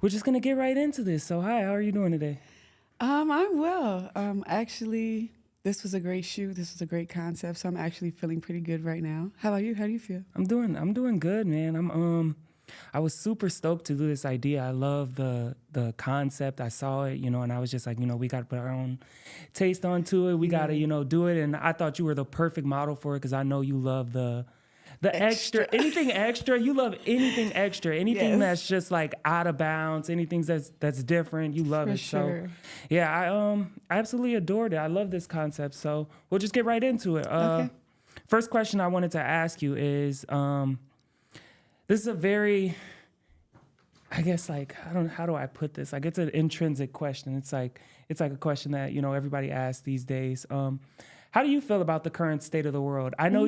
we're just gonna get right into this. So, hi, how are you doing today? I'm well. Actually, this was a great shoot. This was a great concept. So I'm actually feeling pretty good right now. How about you? How do you feel? I'm doing good, man. I was super stoked to do this idea. I love the concept. I saw it, and I was just like, we got to put our own taste onto it. We got to, do it. And I thought you were the perfect model for it because I know you love the extra, anything extra. You love anything extra, anything that's Yes, just like out of bounds, anything that's different. You love for it. So, sure. yeah, I absolutely adored it. I love this concept. So we'll just get right into it. Okay. First question I wanted to ask you is, this is a very, I guess, like, I don't, how do I put this? Like, it's an intrinsic question. It's like a question that, everybody asks these days. How do you feel about the current state of the world? I know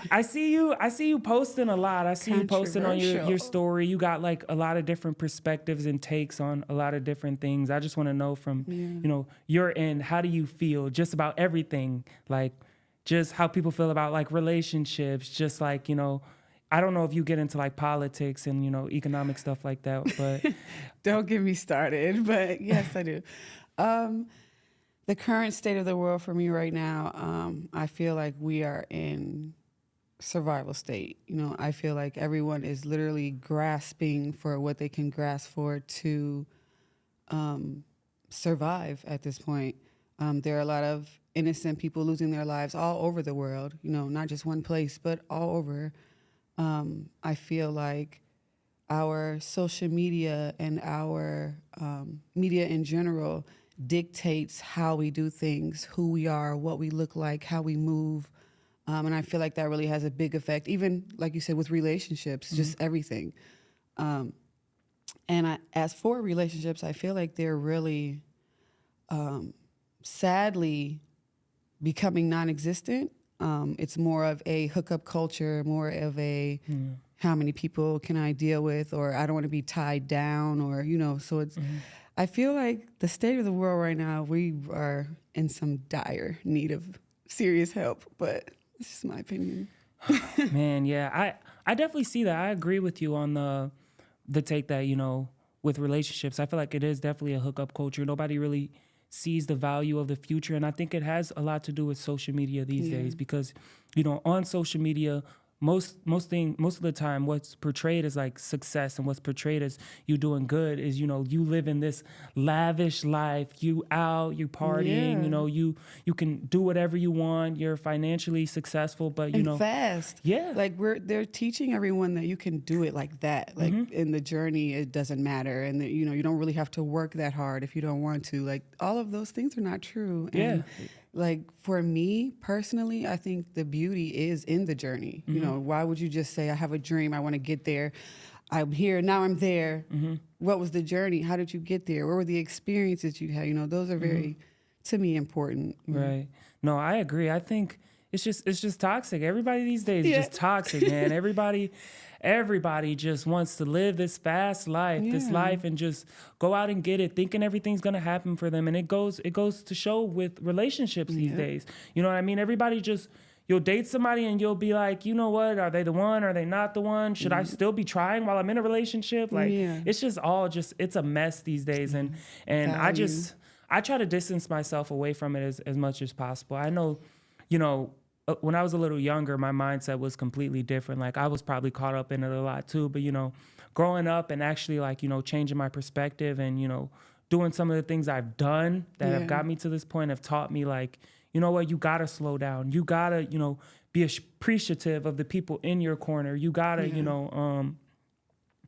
I see you posting a lot. I see you posting on your Controversial. story. You got like a lot of different perspectives and takes on a lot of different things. I just want to know from, your end, how do you feel just about everything? Like, just how people feel about like relationships, just like, I don't know if you get into like politics and, economic stuff like that, but Don't get me started, but yes, I do. Um, the current state of the world for me right now, I feel like we are in survival state. I feel like everyone is literally grasping for what they can grasp for to survive at this point. There are a lot of innocent people losing their lives all over the world, not just one place, but all over. I feel like our social media and our media in general dictates how we do things, who we are, what we look like, how we move. And I feel like that really has a big effect, even like you said, with relationships, just everything. As for relationships, I feel like they're really sadly becoming non-existent. It's more of a hookup culture, more of a how many people can I deal with, or I don't want to be tied down, or so it's. I feel like the state of the world right now, we are in some dire need of serious help, but it's just my opinion. man, yeah, I definitely see that. I agree with you on the take that, with relationships. I feel like it is definitely a hookup culture. Nobody really sees the value of the future. And I think it has a lot to do with social media these days because, on social media, most of the time what's portrayed as like success and what's portrayed as you doing good is, you live in this lavish life, you partying, Yeah. you can do whatever you want, you're financially successful, but And fast. yeah. Like they're teaching everyone that you can do it like that. Like in the journey, it doesn't matter. And that, you don't really have to work that hard if you don't want to. Like all of those things are not true. And like for me personally, I think the beauty is in the journey. Why would you just say, I have a dream, I want to get there. I'm here, now I'm there. What was the journey? How did you get there? What were the experiences you had? Those are very, to me, important. Right. No, I agree. I think it's just toxic. Everybody these days is just toxic, man. Everybody just wants to live this fast life, this life, and just go out and get it, thinking everything's gonna happen for them. And it goes to show with relationships these days. You know what I mean? Everybody just, you'll date somebody and you'll be like, you know what? Are they the one? Are they not the one? Should I still be trying while I'm in a relationship? Like it's just all it's a mess these days. And Value. I try to distance myself away from it as much as possible. I know, when I was a little younger, my mindset was completely different. Like I was probably caught up in it a lot too. But, growing up and actually like, changing my perspective and, doing some of the things I've done that have got me to this point have taught me like, you know what, you gotta slow down. You gotta, be appreciative of the people in your corner. You gotta,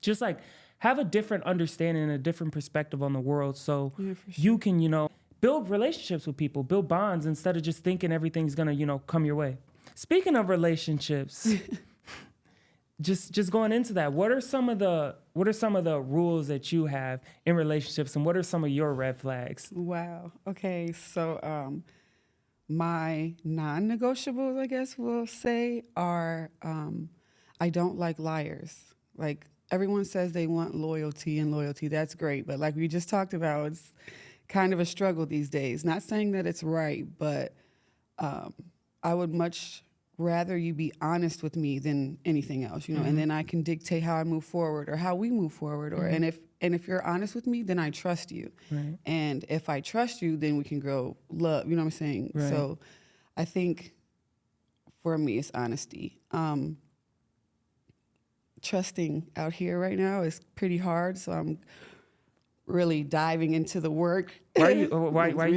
just like have a different understanding and a different perspective on the world. So you can, build relationships with people, build bonds instead of just thinking everything's gonna, come your way. Speaking of relationships, just going into that, what are some of the rules that you have in relationships, and what are some of your red flags? Wow. Okay. So my non-negotiables, I guess we'll say, are I don't like liars. Like everyone says they want loyalty, and loyalty, that's great. But like we just talked about, it's kind of a struggle these days. Not saying that it's right, but I would much rather you be honest with me than anything else, you know, and then I can dictate how I move forward or how we move forward. Or and if you're honest with me, then I trust you. Right. And if I trust you, then we can grow love. You know what I'm saying? Right. So I think for me, it's honesty. Trusting out here right now is pretty hard. So I'm really diving into the work. Why you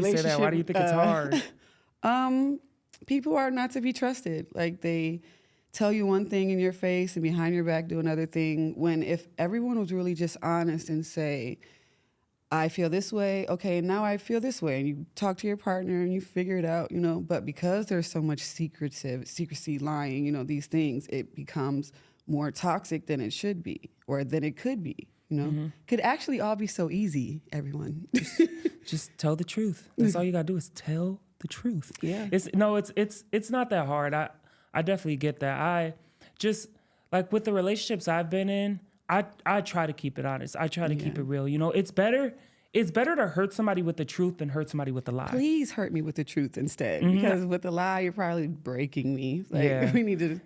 say that? Why do you think it's hard? People are not to be trusted. Like, they tell you one thing in your face and behind your back do another thing. When if everyone was really just honest and say, I feel this way, okay, now I feel this way, and you talk to your partner and you figure it out, you know. But because there's so much secrecy, lying, you know, these things, it becomes more toxic than it should be, or than it could be. You know, could actually all be so easy, everyone. Just tell the truth. That's all you gotta do is tell the truth. Yeah. It's not that hard. I definitely get that. I just, like, with the relationships I've been in, I try to keep it honest. I try to keep it real. You know, it's better to hurt somebody with the truth than hurt somebody with the lie. Please hurt me with the truth instead, because with the lie, you're probably breaking me. Like, we need to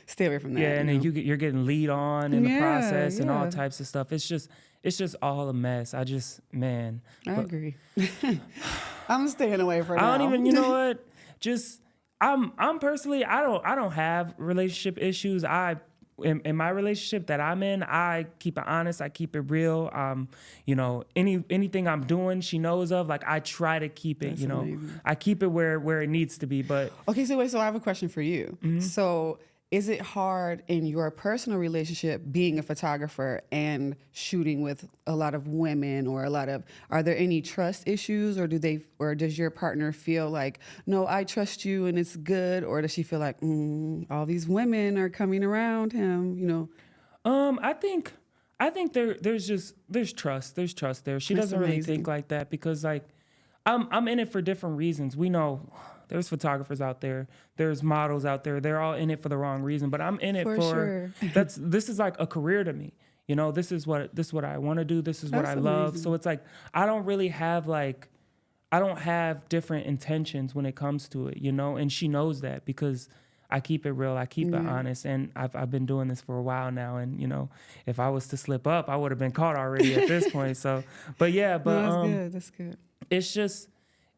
stay away from that. Yeah, and then you're getting lead on in the process and all types of stuff. It's just all a mess. I agree. I'm staying away from now. I don't even, you know what? Just I'm personally, I don't have relationship issues. In my relationship that I'm in, I keep it honest. I keep it real. You know, anything I'm doing, she knows of. Like, I try to keep it. That's amazing. I keep it where it needs to be. But okay, so I have a question for you. So, is it hard in your personal relationship being a photographer and shooting with a lot of women, or are there any trust issues, or does your partner feel like, no, I trust you and it's good, or does she feel like, all these women are coming around him, you know? I think there's trust. There's trust there. She doesn't really think like that, because, like, I'm in it for different reasons. We know there's photographers out there, there's models out there. They're all in it for the wrong reason, but I'm in it for sure. This is like a career to me. You know, this is what I want to do. This is what I love. So it's like, I don't have different intentions when it comes to it, you know, and she knows that, because I keep it real. I keep it honest. And I've been doing this for a while now. And, you know, if I was to slip up, I would have been caught already at this point. So, but yeah, that's good. It's just,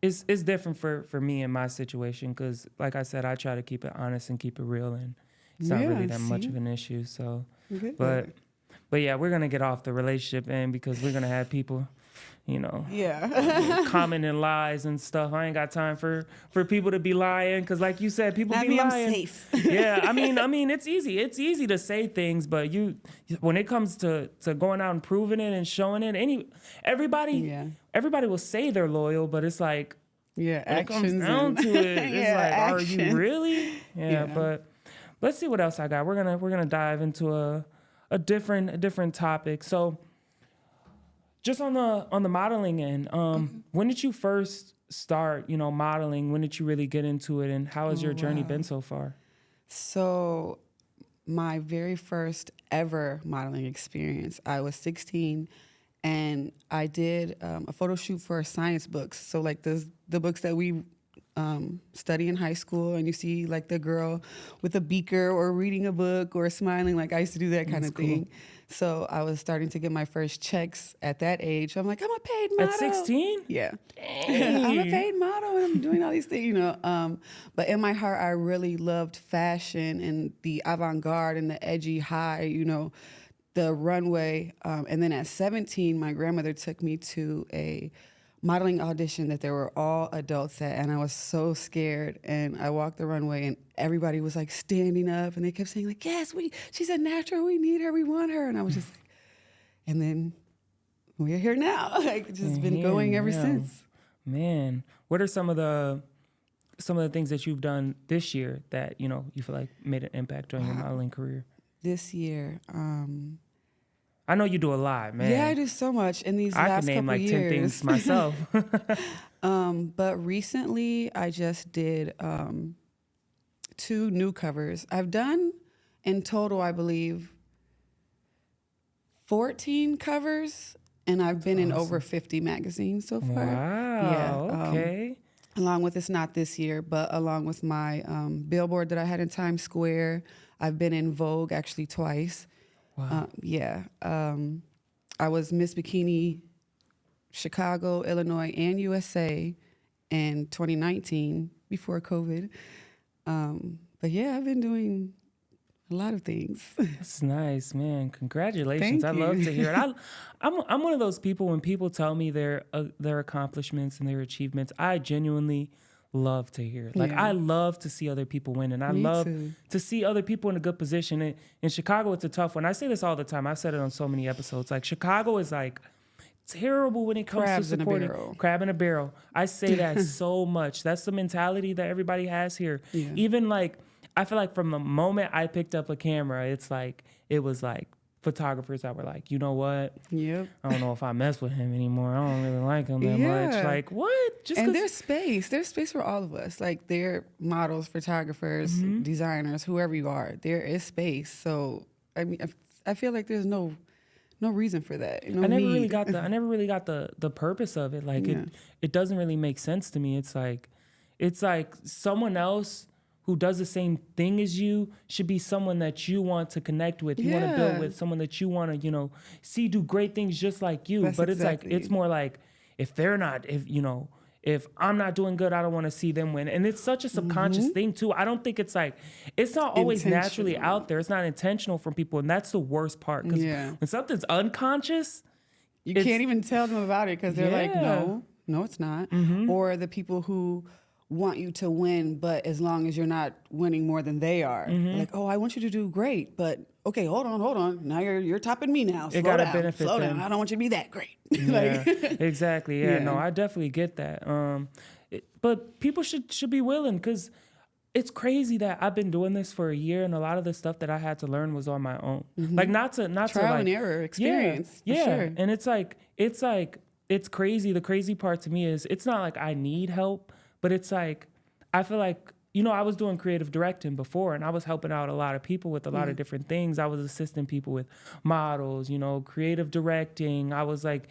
it's different for me in my situation, because, like I said, I try to keep it honest and keep it real, and it's not really that much of an issue. So, but yeah, we're gonna get off the relationship end, because we're gonna have people, you know, commenting lies and stuff. I ain't got time for people to be lying, because, like you said, people be lying. I'm safe. Yeah, I mean, it's easy. It's easy to say things, but when it comes to going out and proving it and showing it, everybody will say they're loyal, but it's like, when it comes down to it, it's like, are you really? Yeah, but let's see what else I got. We're gonna dive into a different topic. So, just on the modeling end, when did you first start, you know, modeling? When did you really get into it, and how has your journey been so far? So, my very first ever modeling experience, I was 16, and I did a photo shoot for science books. So, like, the books that we study in high school, and you see, like, the girl with a beaker or reading a book or smiling. Like, I used to do that kind of thing. So I was starting to get my first checks at that age. I'm like, I'm a paid model. At 16? Yeah. I'm a paid model, and I'm doing all these things, you know. But in my heart, I really loved fashion and the avant-garde and the edgy high, you know, the runway. And then at 17, my grandmother took me to a modeling audition that there were all adults at, and I was so scared. And I walked the runway, and everybody was like standing up, and they kept saying, like, yes, she's a natural, we need her, we want her. And I was just like, and then we're here now. Like, just been going ever since. Man, what are some of the things that you've done this year that, you know, you feel like made an impact on your modeling career? This year, I know you do a lot, man. Yeah, I do so much in these last couple years. I can name like 10 things myself. But recently, I just did 2 new covers. I've done, in total, I believe, 14 covers, and I've been in over 50 magazines so far. Wow, okay. along with, it's not this year, but along with my billboard that I had in Times Square. I've been in Vogue actually twice. Wow. Yeah. I was Miss Bikini Chicago, Illinois, and USA in 2019 before COVID. But yeah, I've been doing a lot of things. That's nice, man. Congratulations. Thank I love you. to hear it. I'm one of those people when people tell me their accomplishments and their achievements, I genuinely love to hear it. Like Yeah. I love to see other people win, and I Me love too. to see other people in a good position. In Chicago, it's a tough one. I say this all the time. I've said it on so many episodes. Like Chicago is like terrible when it comes Crabs to in a supporting barrel. crab in a barrel. I say that so much. That's the mentality that everybody has here. Yeah. Even like I feel like from the moment I picked up a camera, it was like photographers that were like, you know what? Yep. I don't know if I mess with him anymore. I don't really like him that much. Yeah. Like what? Just And 'cause- there's space for all of us. Like they're models, photographers, Mm-hmm. designers, whoever you are. There is space. So I mean, I feel like there's no reason for that. No I never really need. got the purpose of it. Like Yeah. it doesn't really make sense to me. It's like someone else who does the same thing as you should be someone that you want to connect with, you want to build Yeah. with, someone that you want to, see do great things just like you. That's But it's exactly. like it's more like if I'm not doing good, I don't want to see them win. And it's such a subconscious thing too. I don't think it's not always naturally Intentional. out there. It's not intentional from people. And that's the worst part. Because Yeah. when something's unconscious, You It's- can't even tell them about it because they're like, Yeah. no, it's not. Mm-hmm. Or the people who want you to win, but as long as you're not winning more than they are, Mm-hmm. like, oh, I want you to do great, but okay, hold on. Now you're topping me now. Slow gotta down. benefit Slow down. them. I don't want you to be that great. Yeah, exactly. Yeah, Yeah. no, I definitely get that. But people should be willing because it's crazy that I've been doing this for a year and a lot of the stuff that I had to learn was on my own. Like not to Trial like, and error experience. Yeah, for yeah. sure. And it's crazy. The crazy part to me is it's not like I need help, but it's like I feel like I was doing creative directing before and I was helping out a lot of people with a lot of different things. I was assisting people with models, creative directing. I was like,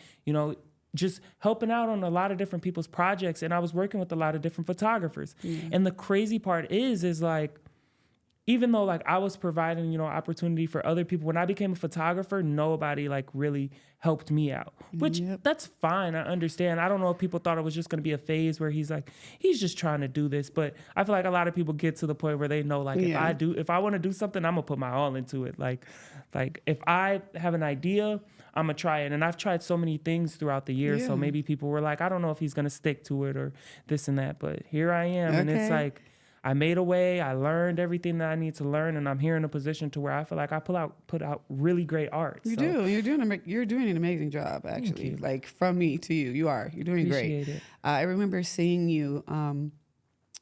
just helping out on a lot of different people's projects. And I was working with a lot of different photographers. And the crazy part is like, even though like I was providing, opportunity for other people, when I became a photographer, nobody like really helped me out, which that's fine. I understand. I don't know if people thought it was just going to be a phase where he's just trying to do this. But I feel like a lot of people get to the point where they know like if I want to do something, I'm gonna put my all into it. Like if I have an idea, I'm gonna try it. And I've tried so many things throughout the year. So maybe people were like, I don't know if he's gonna stick to it or this and that, but here I am. And it's like, I made a way. I learned everything that I need to learn, and I'm here in a position to where I feel like I put out really great art. You do. You're doing an amazing job, actually. you. Like from me to you, you're doing Appreciate great. it. I remember seeing you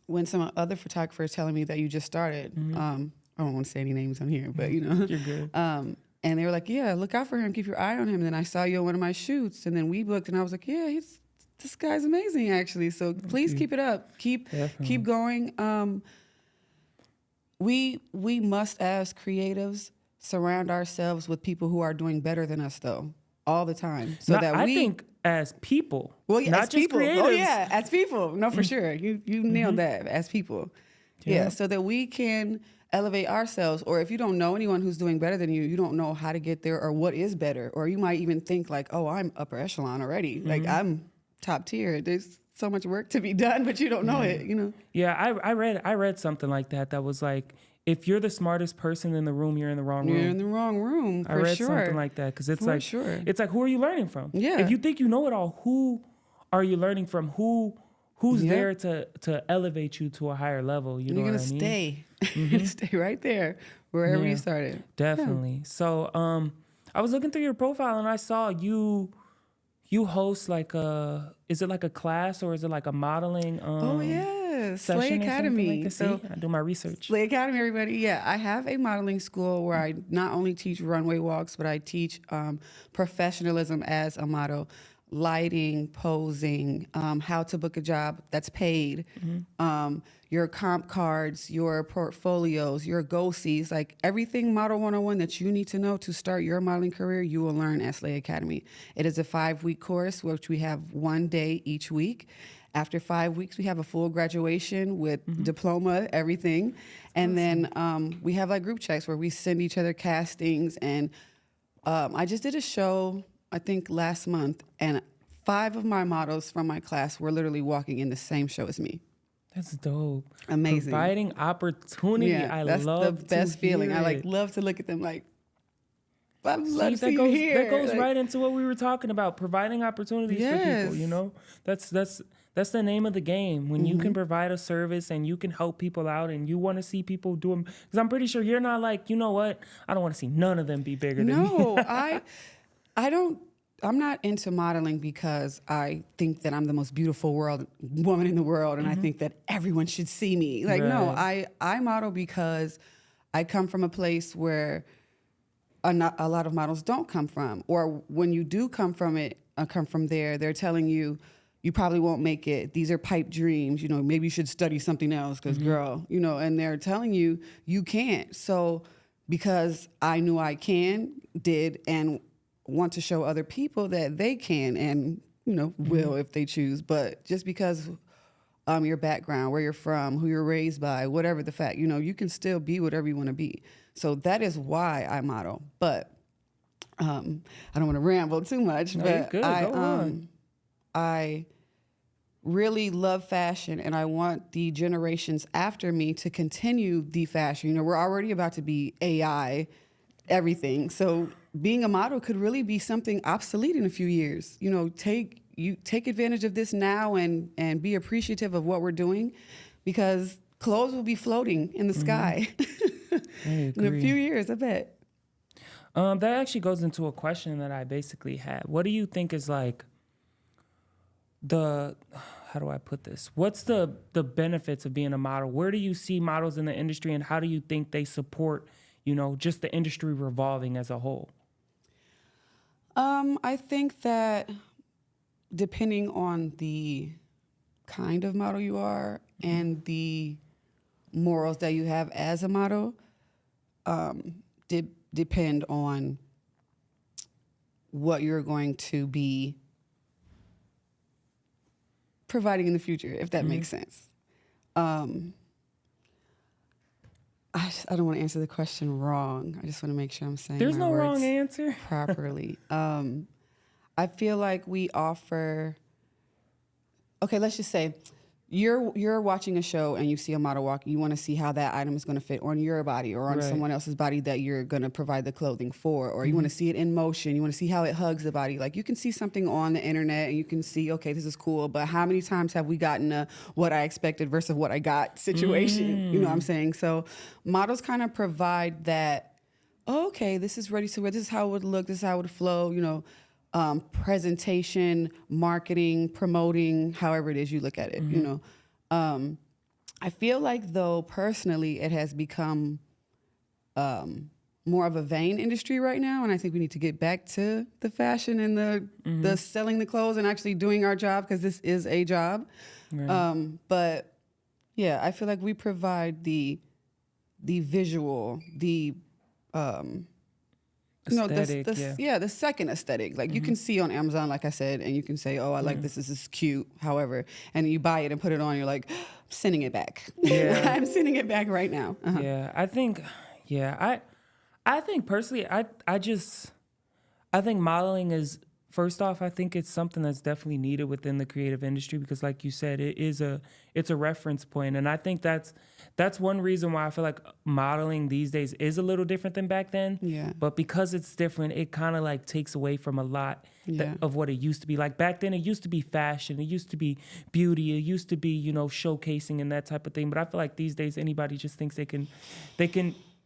when some other photographers telling me that you just started. I don't want to say any names on here, but You're good. and they were like, "Yeah, look out for him, keep your eye on him." And then I saw you on one of my shoots, and then we booked, and I was like, "Yeah, this guy's amazing, actually." So please keep it up. Keep going. We must, as creatives, surround ourselves with people who are doing better than us, though, all the time. So I think as people, well, yeah, not as just people. creatives. Oh yeah, as people. No, for sure. You nailed that. As people. Yeah, so that we can elevate ourselves. Or if you don't know anyone who's doing better than you, you don't know how to get there or what is better. Or you might even think like, oh, I'm upper echelon already. Like I'm top tier. There's so much work to be done, but you don't know it, Yeah, I read something like that was like, if you're the smartest person in the room, you're in the wrong room. You're in the wrong room, for I read sure. something like that because it's For like, sure. it's like, who are you learning from? Yeah. If you think you know it all, who are you learning from? Who's there to elevate you to a higher level? You know You're what gonna I mean? stay. You're gonna stay right there, wherever you started. Definitely. So I was looking through your profile and I saw you host like is it like a class or is it like a modeling Oh yeah, session Slay or something Academy. like that? So See, I do my research. Slay Academy, everybody. Yeah, I have a modeling school where I not only teach runway walks, but I teach professionalism as a model, lighting, posing, how to book a job that's paid, your comp cards, your portfolios, your go-sees, like everything Model 101 that you need to know to start your modeling career, you will learn at Slay Academy. It is a 5-week course, which we have one day each week. After 5 weeks, we have a full graduation with diploma, everything. And then we have like group checks where we send each other castings. And I just did a show, I think last month, and 5 of my models from my class were literally walking in the same show as me. That's dope. Amazing. Providing opportunity. Yeah, that's the best feeling. It. I like love to look at them like, I love to that see you here. That goes like, right into what we were talking about, providing opportunities for people, you know? That's the name of the game. When you can provide a service and you can help people out and you want to see people do them. Because I'm pretty sure you're not like, you know what? I don't want to see none of them be bigger than me. No, I'm not into modeling because I think that I'm the most beautiful woman in the world, and I think that everyone should see me. Like, no, I model because I come from a place where a lot of models don't come from, or when you do come from there, they're telling you, you probably won't make it. These are pipe dreams. You know, maybe you should study something else because, girl, you know, and they're telling you you can't. So because I knew I did, and want to show other people that they can and, you know, will if they choose. But just because your background, where you're from, who you're raised by, whatever the fact, you know, you can still be whatever you want to be. So that is why I model. But I don't want to ramble too much. No, but you're good. Go on. I really love fashion, and I want the generations after me to continue the fashion. You know, we're already about to be AI, everything. So being a model could really be something obsolete in a few years. You know, take advantage of this now and be appreciative of what we're doing, because clothes will be floating in the sky in a few years, I bet. That actually goes into a question that I basically had. What do you think is like how do I put this? What's the benefits of being a model? Where do you see models in the industry, and how do you think they support, you know, just the industry revolving as a whole? I think that depending on the kind of model you are and the morals that you have as a model, depend on what you're going to be providing in the future, if that makes sense. I don't want to answer the question wrong. I just want to make sure I'm saying There's my no words wrong answer. properly. I feel like we offer. Okay, let's just say you're watching a show and you see a model walk. You want to see how that item is going to fit on your body or on someone else's body that you're going to provide the clothing for, or you want to see it in motion. You want to see how it hugs the body. Like, you can see something on the internet and you can see, okay, this is cool, but how many times have we gotten a what I expected versus what I got situation? You know what I'm saying? So models kind of provide that, oh, okay, this is ready to wear. This is how it would look. This is how it would flow, you know. Presentation, marketing, promoting, however it is you look at it, you know. I feel like, though, personally, it has become more of a vain industry right now, and I think we need to get back to the fashion and the selling the clothes and actually doing our job, because this is a job. Right. But yeah, I feel like we provide the visual, the aesthetic, the second aesthetic. Like, you can see on Amazon, like I said, and you can say, oh, I like this is cute, however, and you buy it and put it on, you're like, I'm sending it back. Yeah. I'm sending it back right now. Yeah, I think personally, I think modeling is, first off, I think it's something that's definitely needed within the creative industry, because like you said, it's a reference point. And I think that's one reason why I feel like modeling these days is a little different than back then. Yeah. But because it's different, it kind of like takes away from a lot of what it used to be. Like, back then, it used to be fashion, it used to be beauty, it used to be, you know, showcasing and that type of thing. But I feel like these days anybody just thinks they can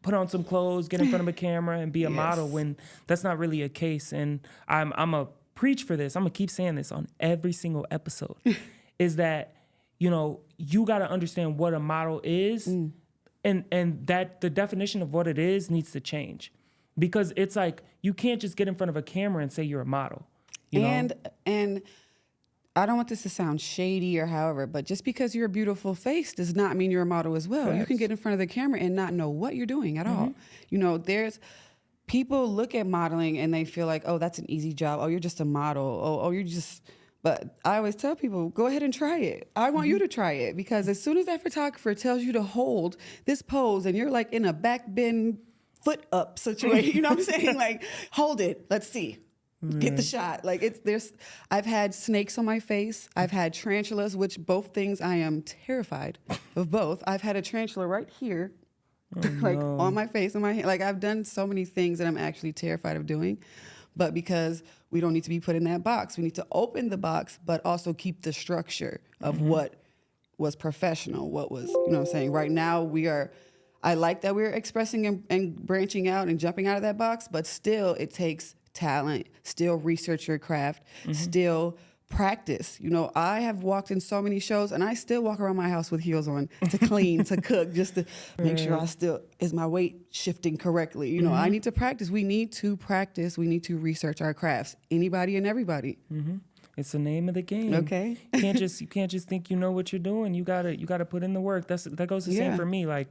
put on some clothes, get in front of a camera, and be a model, when that's not really a case. And I'm a preach for this. I'm gonna keep saying this on every single episode, is that, you know, you got to understand what a model is, and that the definition of what it is needs to change, because it's like, you can't just get in front of a camera and say you're a model. And I don't want this to sound shady or however, but just because you're a beautiful face does not mean you're a model as well. Correct. You can get in front of the camera and not know what you're doing at all. You know, people look at modeling and they feel like, oh, that's an easy job. Oh, you're just a model. Oh, you're just But I always tell people, go ahead and try it. I want you to try it, because as soon as that photographer tells you to hold this pose and you're like in a back bend foot up situation, you know what I'm saying? Like, hold it. Let's see. Get the shot. Like I've had snakes on my face. I've had tarantulas, which both things I am terrified of both. I've had a tarantula right here, like on my face and my hand. Like, I've done so many things that I'm actually terrified of doing. But because we don't need to be put in that box, we need to open the box, but also keep the structure of what was professional, what was, you know what I'm saying? Right now I like that we're expressing and branching out and jumping out of that box, but still it takes talent, still research your craft, still practice. You know, I have walked in so many shows and I still walk around my house with heels on to clean, to cook, just to make sure is my weight shifting correctly? You know, I need to practice. We need to practice. We need to research our crafts. Anybody and everybody. It's the name of the game. Okay. You can't just think you know what you're doing. You gotta put in the work. That goes the same for me. Like,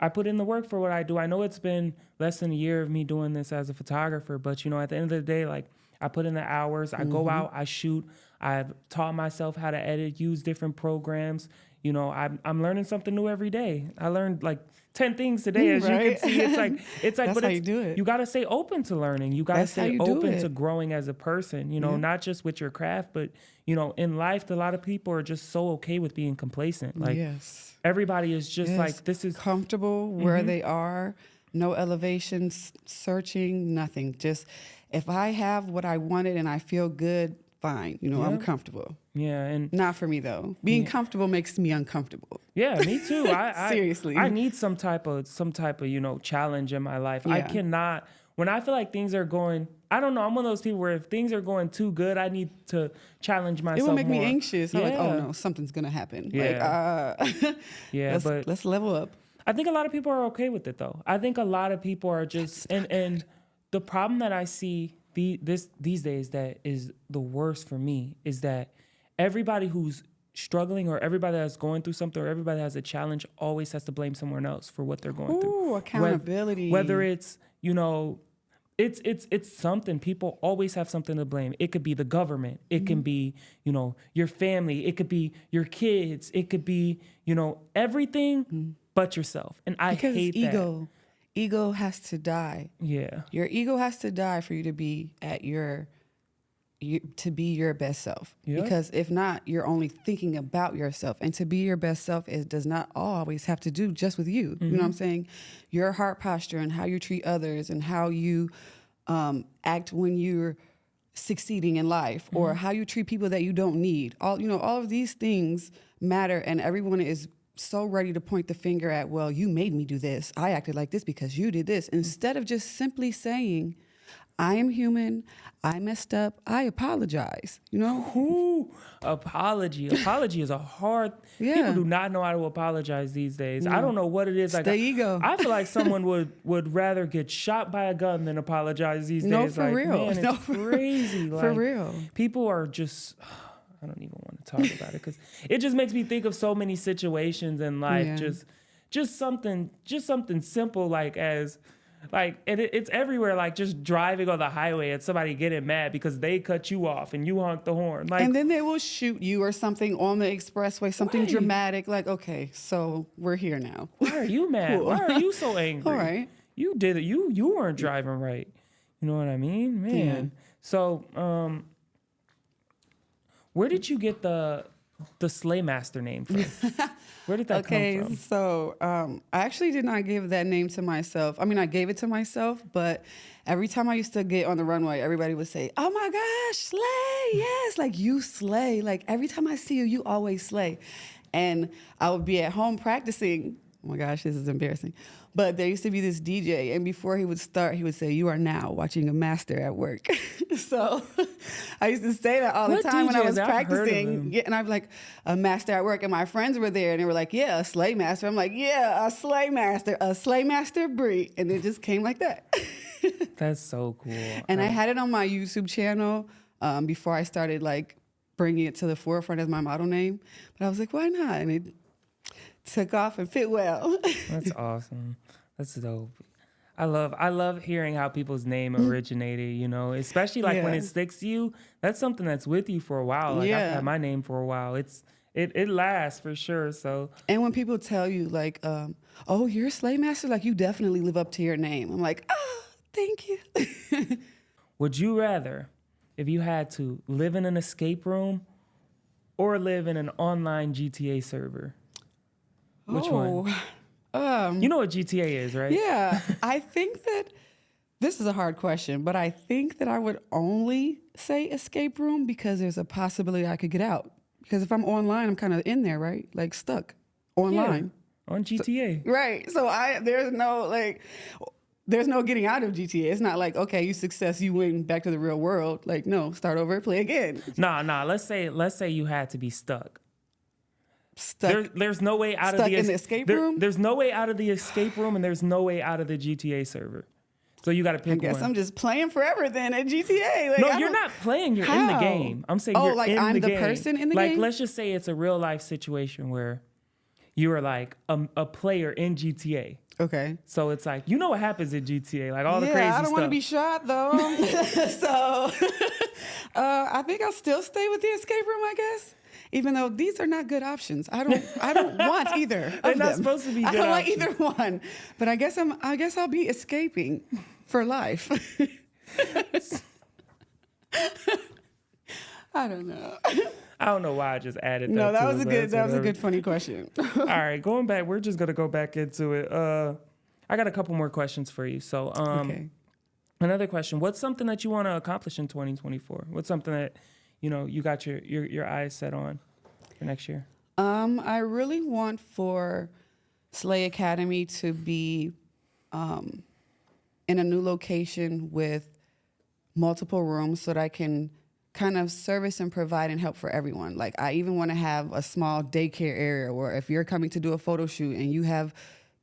I put in the work for what I do. I know it's been less than a year of me doing this as a photographer, but you know, at the end of the day, like, I put in the hours, I go out, I shoot, I've taught myself how to edit, use different programs. You know, I'm learning something new every day. I learned like 10 things today, as you can see. It's like, That's but how you do it. You got to stay open to learning. You got to stay open to growing as a person, you know, not just with your craft, but, you know, in life, a lot of people are just so okay with being complacent. Like, everybody is just like, this is comfortable where they are, no elevations, searching, nothing. Just, if I have what I wanted and I feel good, fine. You know, I'm comfortable. Yeah, and not for me though. Being comfortable makes me uncomfortable. Yeah, me too. Seriously, I need some type of you know, challenge in my life. I cannot, when I feel like things are going, I don't know, I'm one of those people where if things are going too good, I need to challenge myself. It will make more. me anxious. I'm like, oh no, something's gonna happen. Yeah. Like, but let's level up. I think a lot of people are okay with it though. I think a lot of people are just and the problem that I see these days that is the worst for me is that everybody who's struggling or everybody that's going through something or everybody that has a challenge always has to blame someone else for what they're going through. Accountability. Whether it's, you know, it's something. People always have something to blame. It could be the government. It can be, you know, your family. It could be your kids. It could be, you know, everything but yourself. And I hate that. Ego has to die. Yeah. Your ego has to die for you to be at your best self. Yep. Because if not, you're only thinking about yourself. And to be your best self, it does not always have to do just with you. You know what I'm saying? Your heart posture and how you treat others and how you act when you're succeeding in life or how you treat people that you don't need. All of these things matter, and everyone is so ready to point the finger at, well, you made me do this. I acted like this because you did this. Instead of just simply saying, I am human. I messed up. I apologize. You know? Apology is a hard. People do not know how to apologize these days. I don't know what it is. It's the ego. I feel like someone would rather get shot by a gun than apologize these days. No, for real. Man, it's crazy. For real. People are just. I don't even want to talk about it because it just makes me think of so many situations in life. Just something simple it's everywhere. Like just driving on the highway and somebody getting mad because they cut you off and you honk the horn. Like, and then they will shoot you or something on the expressway, something dramatic. Like, okay, so we're here now. Why are you mad? Why are you so angry? All right. You did it. You weren't driving right. You know what I mean? Man. Yeah. So, where did you get the Slaymaster name from? Where did that come from? So I actually did not give that name to myself. I mean, I gave it to myself, but every time I used to get on the runway, everybody would say, oh my gosh, slay, yes, like you slay. Like every time I see you, you always slay. And I would be at home practicing. Oh my gosh, this is embarrassing. But there used to be this DJ, and before he would start, he would say, you are now watching a master at work. So I used to say that all the time when I was practicing. Yeah, and I'd be like, a master at work. And my friends were there, and they were like, yeah, a Slaymaster. I'm like, yeah, a Slaymaster Bri. And it just came like that. That's so cool. And I had it on my YouTube channel before I started like bringing it to the forefront as my model name. But I was like, why not? And it took off and fit well. That's awesome. That's dope. I love hearing how people's name originated, you know, especially like when Yeah. it sticks to you. That's something that's with you for a while. Like I've Yeah. had my name for a while. It lasts for sure. So And when people tell you like, oh, you're a Slaymaster, like you definitely live up to your name. I'm like, ah, thank you. would you rather, if you had to, live in an escape room or live in an online GTA server? Which one? You know what GTA is, right? Yeah, I think that this is a hard question, but I think that I would only say escape room because there's a possibility I could get out. Because if I'm online, I'm kind of in there, right? Like stuck online. Yeah, on GTA. Right. So there's no getting out of GTA. It's not like, okay, you win back to the real world. Like, no, start over, play again. Nah. Let's say you had to be stuck. Stuck. There's no way out of Stuck in the escape room? There's no way out of the escape room, and there's no way out of the GTA server. So you got to pick I guess one. I'm just playing forever then at GTA. Like, No, you're not playing. You're in the How? game. I'm saying Oh, you're like in I'm the the game. person in the like, game? let's just say it's a real life situation where you are like a player in GTA. Okay. So it's like, you know what happens in GTA, like all the crazy I don't stuff. want to be shot though. So I think I'll still stay with the escape room, I guess. Even though these are not good options. I don't want either of They're them. not supposed to be I good don't options. want either one. But I guess I'll be escaping for life. I don't know. I don't know why I just added that. No, that to was it, a but good it's that was a whatever. good funny question. All right, going back, we're just gonna go back into it. I got a couple more questions for you. So, Okay. another question: what's something that you want to accomplish in 2024? What's something that you got your eyes set on for next year? I really want for Slay Academy to be in a new location with multiple rooms so that I can kind of service and provide and help for everyone. Like I even want to have a small daycare area where if you're coming to do a photo shoot and you have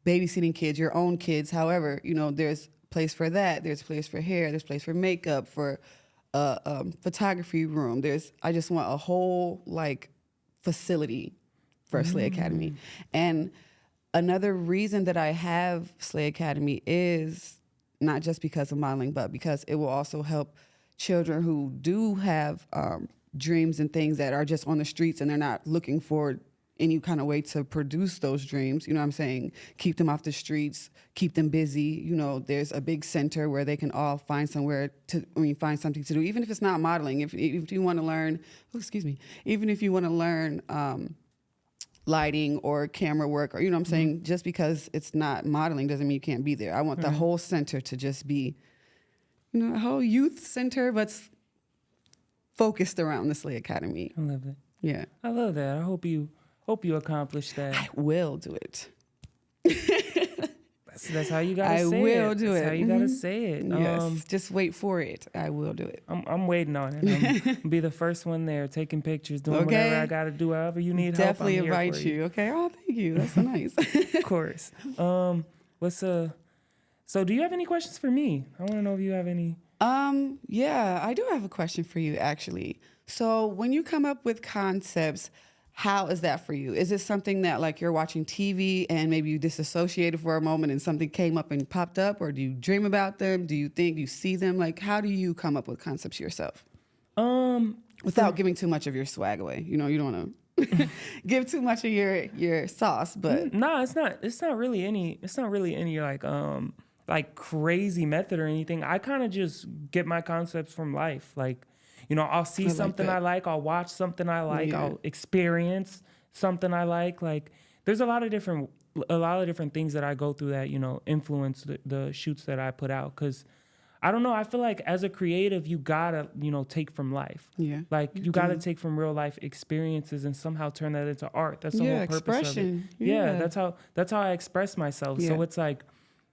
babysitting kids, your own kids, however, there's place for that. There's place for hair. There's place for makeup, for photography room. I just want a whole facility for Slay Academy. And another reason that I have Slay Academy is not just because of modeling, but because it will also help children who do have dreams and things that are just on the streets and they're not looking for any kind of way to produce those dreams. You know what I'm saying? Keep them off the streets, keep them busy. There's a big center where they can all find something to do, even if it's not modeling. If you want to learn, even if you want to learn lighting or camera work, or I'm saying, just because it's not modeling doesn't mean you can't be there. I want the whole center to just be, a whole youth center, but focused around the Slay Academy. I love it. Yeah, I love that. I hope you accomplish that. I will do it. That's how you gotta say it. I will do it. That's how you gotta say it. Yes, just wait for it. I will do it. I'm waiting on it. I'm gonna be the first one there, taking pictures, doing whatever I gotta do. However you need Definitely help, I'm here invite for you. Okay. Oh, thank you. That's so nice. Of course. So do you have any questions for me? I want to know if you have any. Yeah, I do have a question for you actually. So when you come up with concepts, how is that for you? Is it something that you're watching TV and maybe you disassociated for a moment and something came up and popped up, or do you dream about them? Do you think you see them? How do you come up with concepts yourself? Without giving too much of your swag away. You don't want to give too much of your sauce, but No, it's not really any crazy method or anything. I kind of just get my concepts from life. I'll see something I like, I'll watch something I like, I'll experience something I like. There's a lot of different things that I go through that, influence the shoots that I put out. Cause I don't know, I feel like as a creative, you gotta, take from life. Yeah. You gotta take from real life experiences and somehow turn that into art. That's the whole purpose expression. of it. Yeah, that's how I express myself. Yeah. So it's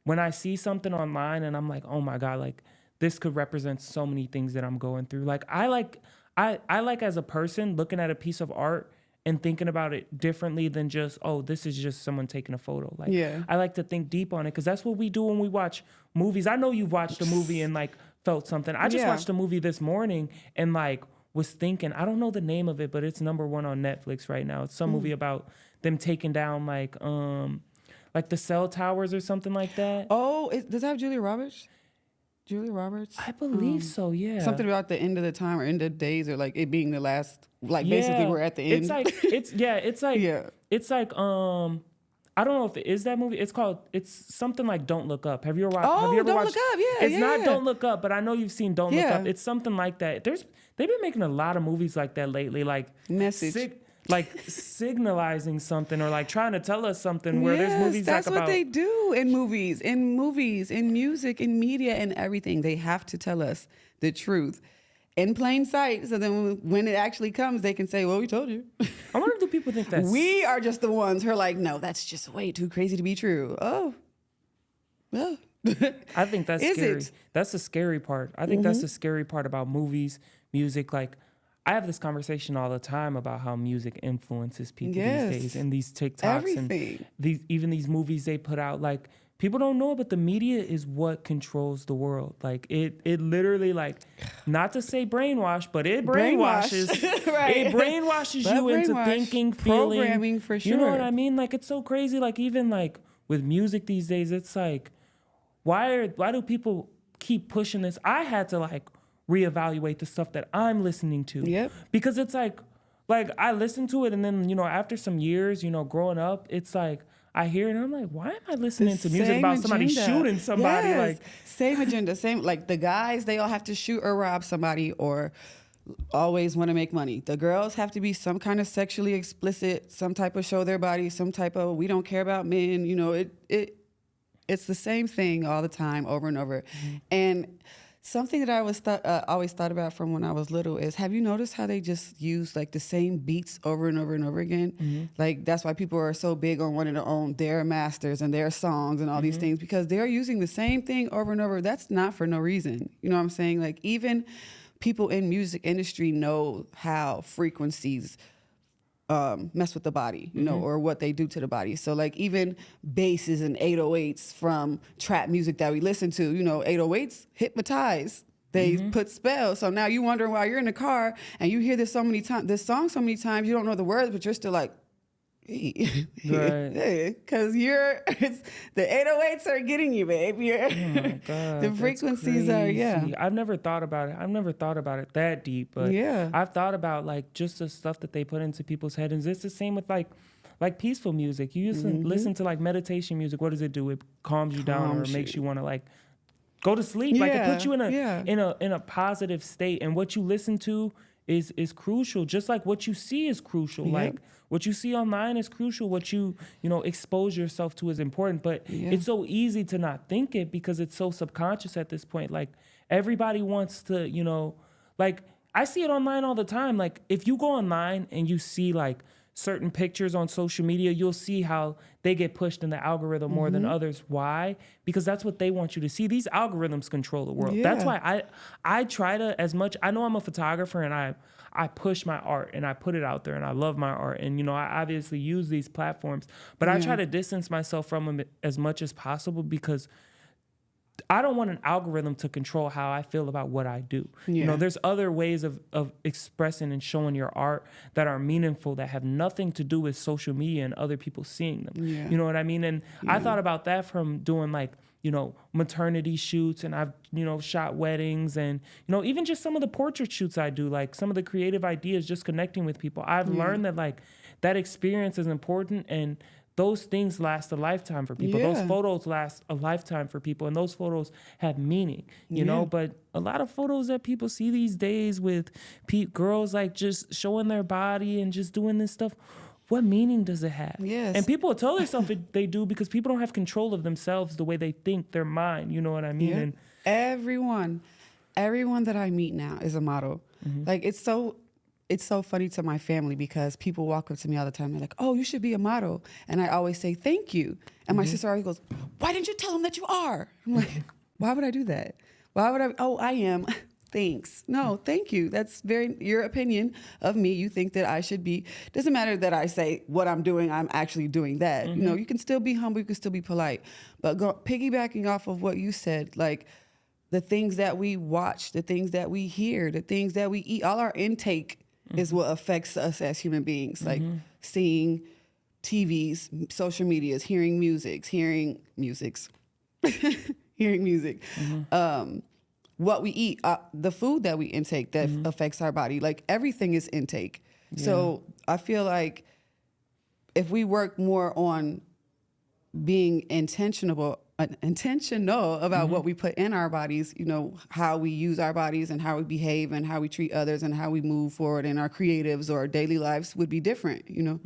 when I see something online and I'm like, oh my God, this could represent so many things that I'm going through. I like as a person looking at a piece of art and thinking about it differently than just, oh, this is just someone taking a photo. I like to think deep on it because that's what we do when we watch movies. I know you've watched a movie and felt something. I just watched a movie this morning and was thinking, I don't know the name of it, but it's #1 on Netflix right now. It's some movie about them taking down like the cell towers or something like that. Oh, does that have Julia Roberts? Julia Roberts? I believe so, yeah. Something about the end of the time or end of days, or like it being the last, like basically we're at the end. It's like it's like I don't know if it is that movie. It's something like Don't Look Up. Have you ever watched? Oh, have you ever Don't watched? Look Up, yeah. It's not Don't Look Up, but I know you've seen Don't Look Yeah. Up. It's something like that. They've been making a lot of movies like that lately, like Message. like signalizing something or like trying to tell us something. Where there's movies that's like what about they do in movies, in music, in media, and everything. They have to tell us the truth in plain sight, so then when it actually comes, they can say, "Well, we told you." I wonder, do people think that we are just the ones who are like, "No, that's just way too crazy to be true." Oh, well. I think that's Is scary. it? That's the scary part. I think that's the scary part about movies, music. Like, I have this conversation all the time about how music influences people Yes. these days, and these TikToks Everything. and even these movies they put out. Like, people don't know, but the media is what controls the world. Like, it literally, like, not to say brainwash, but it brainwashes. Right. It brainwashes But you into brainwash, thinking, feeling. programming for You know what sure. I mean? Like, it's so crazy. Like, even like with music these days, it's like, why do people keep pushing this? I had to like reevaluate the stuff that I'm listening to. Yep. Because it's like I listen to it, and then, you know, after some years, you know, growing up, it's like I hear it and I'm like, why am I listening to music Same about somebody agenda. shooting somebody? Yes. Like, same agenda, same, like the guys, they all have to shoot or rob somebody or always want to make money. The girls have to be some kind of sexually explicit, some type of show their body, some type of we don't care about men. You know, it's the same thing all the time, over and over. And something that I always thought about from when I was little is, have you noticed how they just use like the same beats over and over and over again? Like, that's why people are so big on wanting to own their masters and their songs and all these things, because they're using the same thing over and over. That's not for no reason. You know what I'm saying? Like, even people in music industry know how frequencies mess with the body, you know, or what they do to the body. So like even basses and 808s from trap music that we listen to, you know, 808s hypnotize. They put spells. So now you wondering why you're in the car and you hear this song so many times, you don't know the words, but you're still like, Right. because the 808s are getting you, babe. oh my God, The frequencies are, crazy. I've never thought about it. I've never thought about it that deep, but Yeah. I've thought about like just the stuff that they put into people's heads. And it's the same with like peaceful music. You listen to like meditation music. What does it do? It calms you down, or makes you want to like go to sleep. Like, it puts you in a positive state. And what you listen to is crucial. Just like what you see is crucial. Yep. Like what you see online is crucial. What you expose yourself to is important. But it's so easy to not think it because it's so subconscious at this point. Like, everybody wants to, like, I see it online all the time. Like, if you go online and you see like certain pictures on social media, you'll see how they get pushed in the algorithm more than others. Why? Because that's what they want you to see. These algorithms control the world. That's why I try to, as much, I know I'm a photographer and I push my art and I put it out there and I love my art. And, I obviously use these platforms, but I try to distance myself from them as much as possible because I don't want an algorithm to control how I feel about what I do. There's other ways of expressing and showing your art that are meaningful, that have nothing to do with social media and other people seeing them. You know what I mean? And I thought about that from doing like, maternity shoots, and I've, shot weddings, and, even just some of the portrait shoots I do, like some of the creative ideas, just connecting with people. I've learned that like that experience is important, and those things last a lifetime for people. Those photos last a lifetime for people, and those photos have meaning, you know. But a lot of photos that people see these days with girls like just showing their body and just doing this stuff, what meaning does it have? Yes. And people tell themselves they do because people don't have control of themselves the way they think, their mind. You know what I mean? And everyone that I meet now is a model. Like, it's so funny to my family because people walk up to me all the time. They're like, "Oh, you should be a model." And I always say, "Thank you." And my sister always goes, "Why didn't you tell them that you are?" I'm like, "Why would I do that? Why would I? Oh, I am. Thanks. No, thank you. That's your opinion of me. You think that I should be. Doesn't matter that I say what I'm doing. I'm actually doing that. You can still be humble. You can still be polite. But piggybacking off of what you said, like the things that we watch, the things that we hear, the things that we eat, all our intake is what affects us as human beings. Like seeing TVs, social medias, hearing music, hearing music, what we eat, the food that we intake that affects our body. Like everything is intake. Yeah. So I feel like if we work more on being intentional about what we put in our bodies, you know, how we use our bodies and how we behave and how we treat others and how we move forward in our creatives or our daily lives would be different, you know.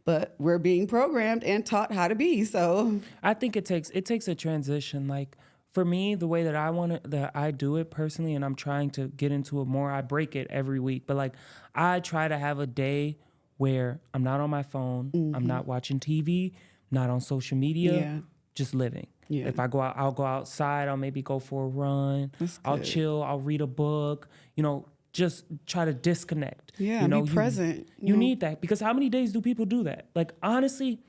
But we're being programmed and taught how to be. So I think it takes a transition. Like for me, the way that I do it personally, and I'm trying to get into it more. I break it every week, but like I try to have a day where I'm not on my phone, I'm not watching TV, not on social media, just living. Yeah. If I go out, I'll go outside. I'll maybe go for a run. I'll chill. I'll read a book. You know, just try to disconnect. Yeah, you know, be present. You need that, because how many days do people do that? Like honestly,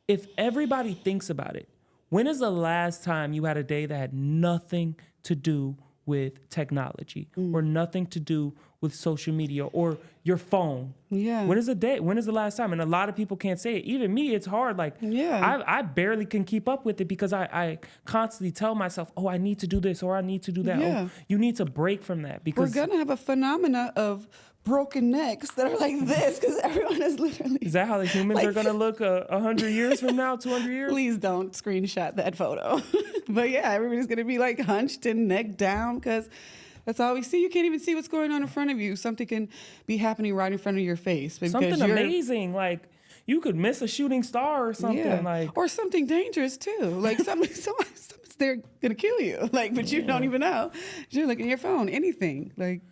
if everybody thinks about it, when is the last time you had a day that had nothing to do with technology or nothing to do with social media or your phone? Yeah. When is the last time? And a lot of people can't say it. Even me, it's hard. Like, I barely can keep up with it because I constantly tell myself, oh, I need to do this or I need to do that. Yeah. Oh, you need to break from that, because we're going to have a phenomena of broken necks that are like this because everyone is literally... Is that how the humans are going to look 100 years from now, 200 years? Please don't screenshot that photo. But yeah, everybody's going to be like hunched and neck down because that's all we see. You can't even see what's going on in front of you. Something can be happening right in front of your face. Something amazing, like you could miss a shooting star or something, or something dangerous too. Like someone's they're gonna kill you. Like, but you don't even know. You're looking at your phone. Anything. Like,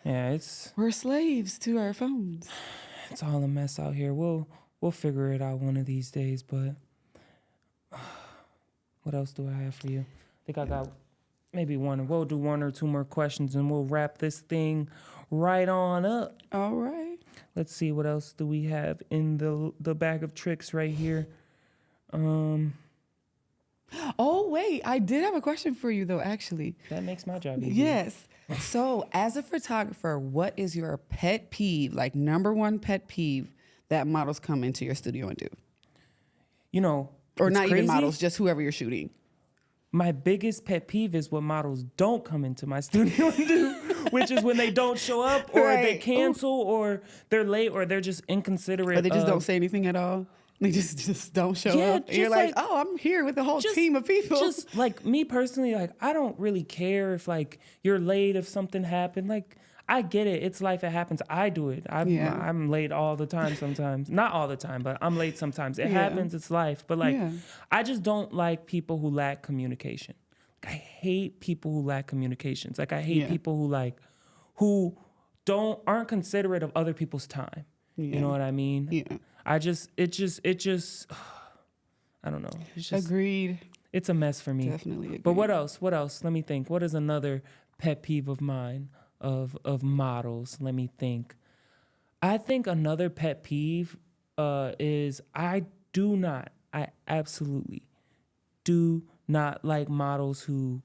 we're slaves to our phones. It's all a mess out here. We'll figure it out one of these days. But what else do I have for you? I think I got maybe one. We'll do one or two more questions and we'll wrap this thing right on up. All right. Let's see, what else do we have in the bag of tricks right here? Oh, wait. I did have a question for you, though, actually. That makes my job easier. Yes. So as a photographer, what is your pet peeve, like number one pet peeve that models come into your studio and do? You know, or not crazy. Even models, just whoever you're shooting. My biggest pet peeve is when models don't come into my studio and do, which is when they don't show up or they cancel or they're late or they're just inconsiderate. Or they just don't say anything at all. They just don't show up. And you're like, oh, I'm here with a whole team of people. Just like me personally, like I don't really care if like you're late, if something happened. Like I get it. It's life. It happens. I do it. I'm late all the time sometimes. Not all the time, but I'm late sometimes. It happens. It's life. But like, I just don't like people who lack communication. Like, I hate people who lack communications. Like I hate people who aren't considerate of other people's time. Yeah. You know what I mean? Yeah. It just, I don't know. It's just, agreed. It's a mess for me. Definitely agreed. But what else? Let me think. What is another pet peeve of mine of models? Let me think. I think another pet peeve is I absolutely do not like models who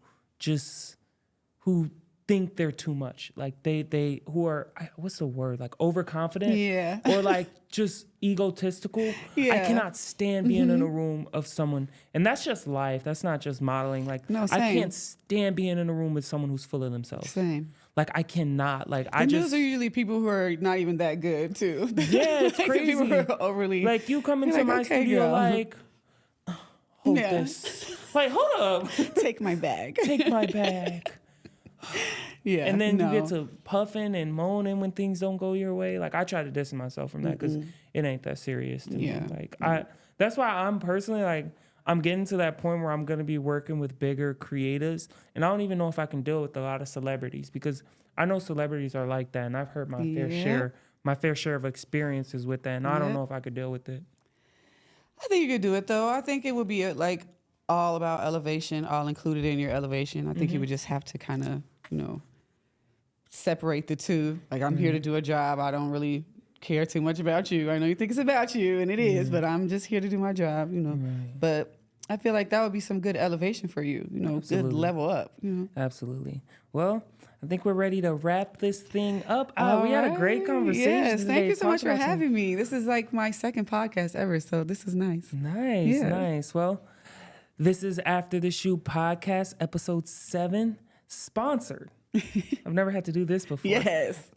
think they're too much. Like who are, what's the word? Like overconfident. Yeah. Or like just egotistical. Yeah. I cannot stand being in a room of someone, and that's just life. That's not just modeling. Like I can't stand being in a room with someone who's full of themselves. Same. Like I cannot. Like those are usually people who are not even that good too. Yeah, it's crazy. People who are overly. Like you come into my studio, girl. Like hold this. Like hold up. Take my bag. Take my bag. Yeah, and then you get to puffing and moaning when things don't go your way. Like I try to distance myself from that because it ain't that serious to me. Like that's why I'm personally like I'm getting to that point where I'm gonna be working with bigger creatives, and I don't even know if I can deal with a lot of celebrities because I know celebrities are like that, and I've heard my fair share of experiences with that, and I don't know if I could deal with it. I think you could do it though. I think it would be like all about elevation, all included in your elevation. I think you would just have to kind of, separate the two. Like, I'm here to do a job. I don't really care too much about you. I know you think it's about you, and it is, but I'm just here to do my job, Right. But I feel like that would be some good elevation for you, you know, Absolutely. good level up. You know? Absolutely. Well, I think we're ready to wrap this thing up. We had a great conversation. Yes, today. thank you so Talk much for about some- having me. This is like my second podcast ever, so this is nice. Nice, Yeah. nice. Well, this is After the Shoot podcast, episode 7, sponsored. I've never had to do this before. Yes.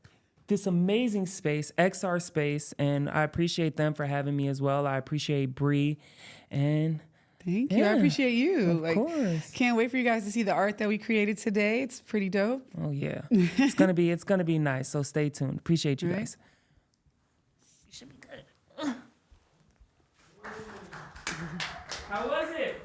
This amazing space, XR Space, and I appreciate them for having me as well. I appreciate Bri, and Thank you. I appreciate you. Of course. Can't wait for you guys to see the art that we created today. It's pretty dope. Oh yeah, it's gonna be nice. So stay tuned. Appreciate you Right. guys. You should be good. How was it?